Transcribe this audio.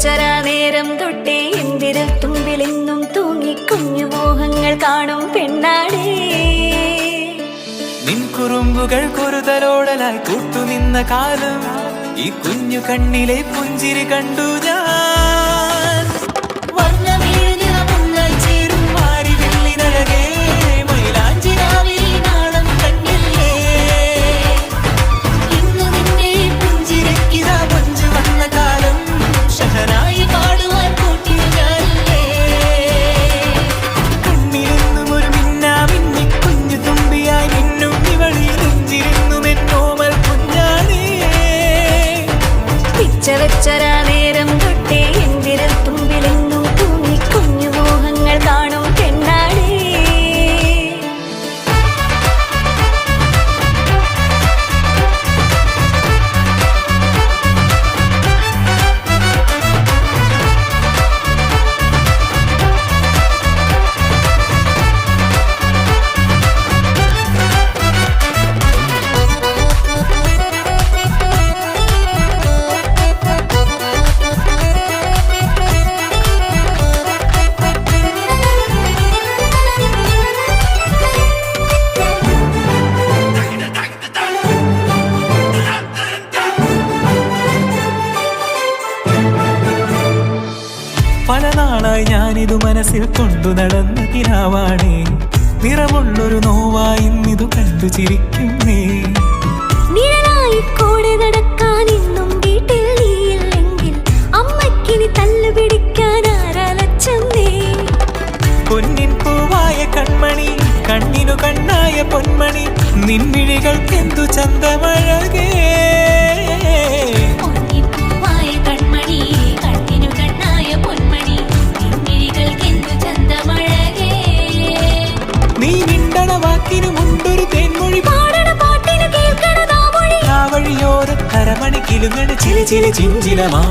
പിച്ചവെച്ചരാ നേരം തൊട്ടേ എന്തിരൽ തുമ്പിലെന്നും തൂങ്ങി കുഞ്ഞു മോഹങ്ങൾ കാണും പെണ്ണാടേ. നിൻ കുറുമ്പുകൾ കുറുതലോടലായി കൂട്ടുനിന്ന കാലം ഈ കുഞ്ഞു കണ്ണിലെ പുഞ്ചിരി കണ്ടു ഞാൻ. ചേരും മാറി വെള്ളിനഴകേ മൈലാഞ്ചിരാവിൽ നാളം കണ്ടില്ലേ. ഇന്ന് നിന്നെ പുഞ്ചിരക്കിതാ പഞ്ചു വന്ന കാലം ഷഹനായി പാടുവാൻ കൂട്ടിയല്ലേ. കണ്ണിലെന്നും ഒരു മിന്നാ മിന്നി കുഞ്ഞു തുമ്പിയായി മിന്നും ഇവളിൽ നെഞ്ചിരുന്നും എന്നോമൽ കുഞ്ഞാണേ. പിച്ചവെച്ചരാ നേരം തൊട്ടേ എന്തിരൽ തുമ്പിലെന്നും തൂങ്ങി കുഞ്ഞു മോഹങ്ങൾ കാണും പെണ്ണാടേ. പല നാളായി ഞാനിതു മനസ്സിൽ കൊണ്ടു നടന്ന കിനാവാണേ. നിറമുള്ളൊരു നോവായി ഇന്നിതു കണ്ടു ചിരിക്കുന്നേ. നിഴലായി കൂടെ നടക്കാൻ ഇന്നും വീട്ടിൽ നീയില്ലെങ്കിൽ അമ്മയ്ക്കിനി തല്ലു പിടിക്കാൻ ആരാലച്ചമ്മേ. പൊന്നിൻ പൂവായ കൺമണി കണ്ണിനു കണ്ണായ പൊന്മണി നിൻമിഴികൾക്കെന്തു ചന്തമഴകേ. നീ മിണ്ടണ വാക്കിനു മുണ്ടൊരു തേൻമൊഴി പാടണ പാട്ടിനു കേൾക്കണ നാമൊഴി ആ വഴിയോര കരമണി കിലുങ്ങണ ചില ചില ചിഞ്ചിലമാ.